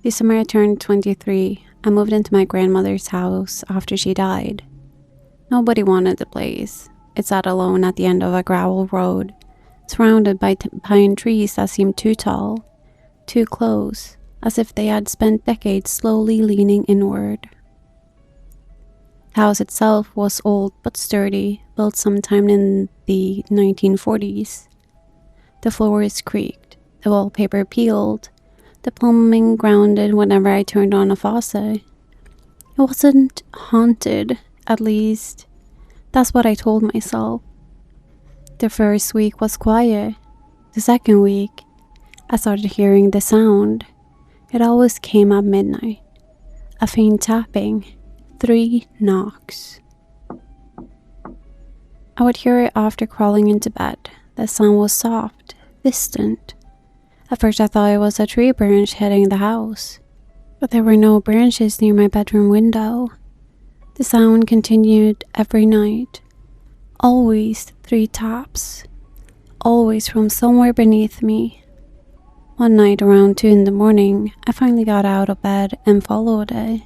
This summer I turned 23. I moved into my grandmother's house after she died. Nobody wanted the place. It sat alone at the end of a gravel road, surrounded by pine trees that seemed too tall, too close, as if they had spent decades slowly leaning inward. The house itself was old but sturdy, built sometime in the 1940s. The floors creaked, the wallpaper peeled, the plumbing grounded whenever I turned on a faucet. It wasn't haunted, at least. That's what I told myself. The first week was quiet. The second week, I started hearing the sound. It always came at midnight. A faint tapping. 3 knocks. I would hear it after crawling into bed. The sound was soft, distant. At first I thought it was a tree branch hitting the house, but there were no branches near my bedroom window. The sound continued every night. Always 3 taps. Always from somewhere beneath me. One night around 2 in the morning, I finally got out of bed and followed it.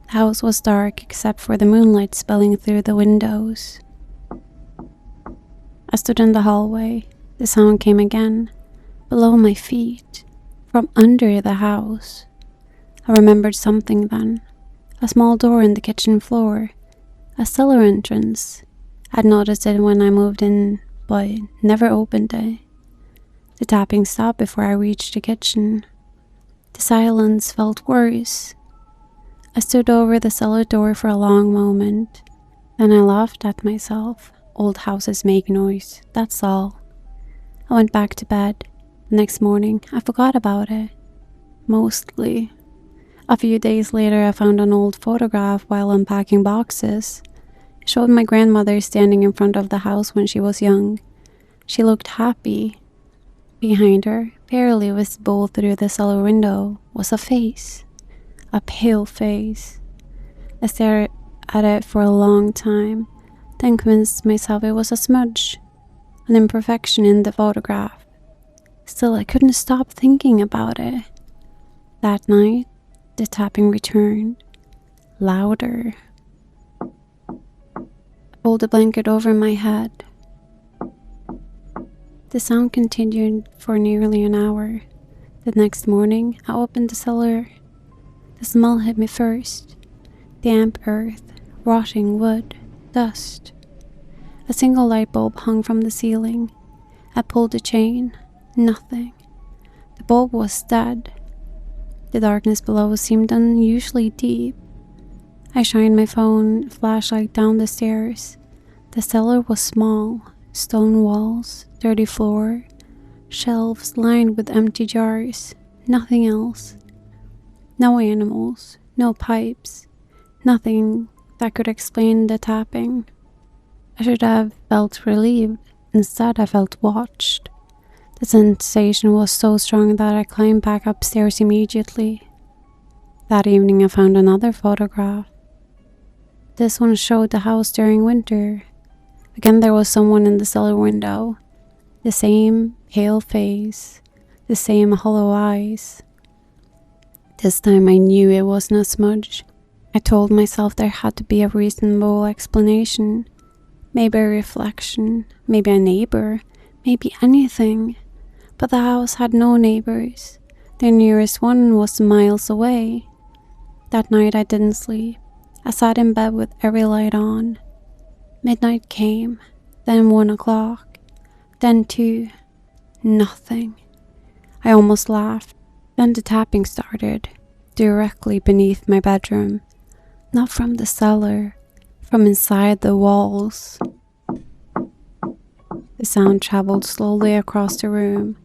The house was dark except for the moonlight spilling through the windows. I stood in the hallway. The sound came again. Below my feet, from under the house. I remembered something then. A small door in the kitchen floor. A cellar entrance. I'd noticed it when I moved in, but never opened it. The tapping stopped before I reached the kitchen. The silence felt worse. I stood over the cellar door for a long moment. Then I laughed at myself. Old houses make noise, that's all. I went back to bed. The next morning, I forgot about it. Mostly. A few days later, I found an old photograph while unpacking boxes. It showed my grandmother standing in front of the house when she was young. She looked happy. Behind her, barely visible through the cellar window, was a face. A pale face. I stared at it for a long time, then convinced myself it was a smudge, an imperfection in the photograph. Still, I couldn't stop thinking about it. That night, the tapping returned, louder. I pulled the blanket over my head. The sound continued for nearly an hour. The next morning, I opened the cellar. The smell hit me first. Damp earth, rotting wood, dust. A single light bulb hung from the ceiling. I pulled the chain. Nothing. The bulb was dead. The darkness below seemed unusually deep. I shined my phone flashlight down the stairs. The cellar was small. Stone walls, dirty floor, shelves lined with empty jars. Nothing else. No animals, no pipes, nothing that could explain the tapping. I should have felt relieved. Instead, I felt watched. The sensation was so strong that I climbed back upstairs immediately. That evening I found another photograph. This one showed the house during winter. Again there was someone in the cellar window. The same pale face, the same hollow eyes. This time I knew it wasn't a smudge. I told myself there had to be a reasonable explanation. Maybe a reflection, maybe a neighbor, maybe anything. But the house had no neighbors. The nearest one was miles away. That night I didn't sleep. I sat in bed with every light on. Midnight came, then 1 o'clock, then 2. Nothing. I almost laughed. Then the tapping started, directly beneath my bedroom. Not from the cellar, from inside the walls. The sound traveled slowly across the room,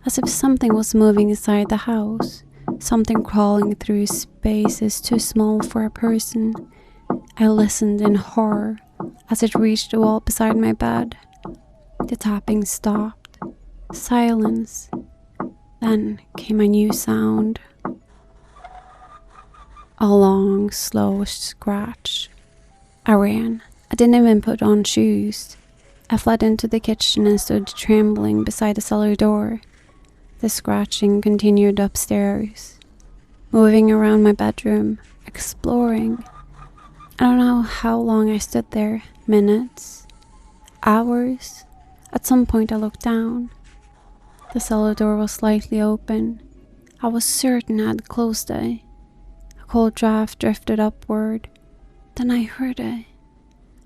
as if something was moving inside the house, something crawling through spaces too small for a person. I listened in horror as it reached the wall beside my bed. The tapping stopped. Silence. Then came a new sound. A long, slow scratch. I ran. I didn't even put on shoes. I fled into the kitchen and stood trembling beside the cellar door. The scratching continued upstairs. moving around my bedroom, exploring. I don't know how long I stood there, minutes, hours. At some point I looked down. The cellar door was slightly open. I was certain I had closed it. A cold draft drifted upward. Then I heard it.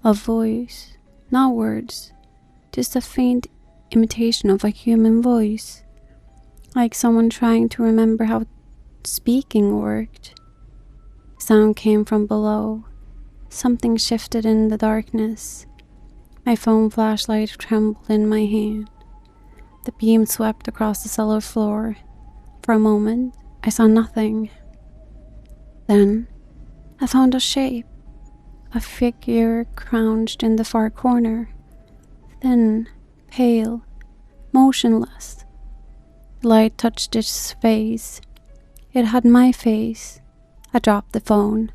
A voice, not words, just a faint imitation of a human voice, like someone trying to remember how speaking worked. Sound came from below. Something shifted in the darkness. My phone flashlight trembled in my hand. The beam swept across the cellar floor. For a moment, I saw nothing. Then, I found a shape. A figure crouched in the far corner. Thin, pale, motionless. The light touched its face. It had my face. I dropped the phone.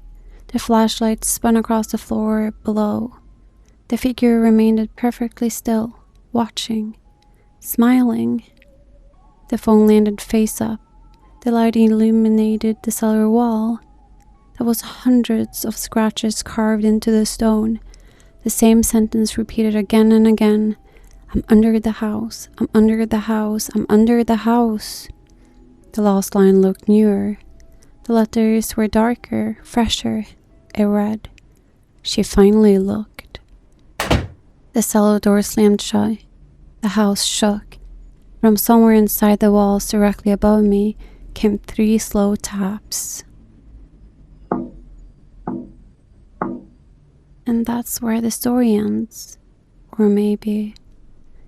The flashlight spun across the floor below. The figure remained perfectly still, watching, smiling. The phone landed face up. The light illuminated the cellar wall. There was hundreds of scratches carved into the stone. The same sentence repeated again and again. I'm under the house. I'm under the house. I'm under the house. The last line looked newer. The letters were darker, fresher. It read, She finally looked. The cellar door slammed shut. The house shook. From somewhere inside the walls directly above me came 3 slow taps. And that's where the story ends. Or maybe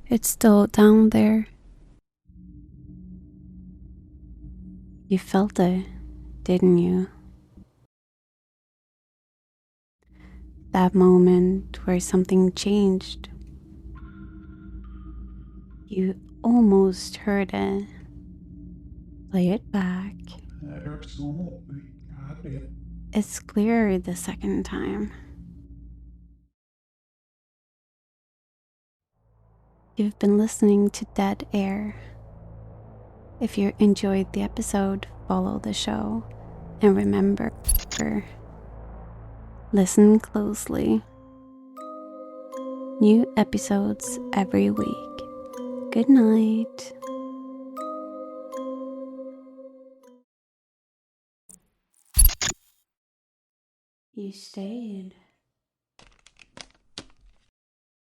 it's still down there. You felt it, didn't you? That moment where something changed. You almost heard it. Play it back. It's clearer the second time. You've been listening to Dead Air. If you enjoyed the episode, follow the show. And remember, listen closely. New episodes every week. Good night. You stayed.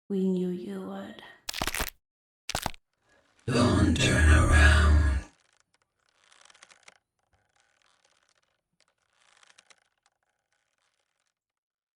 We knew you would. Don't turn around.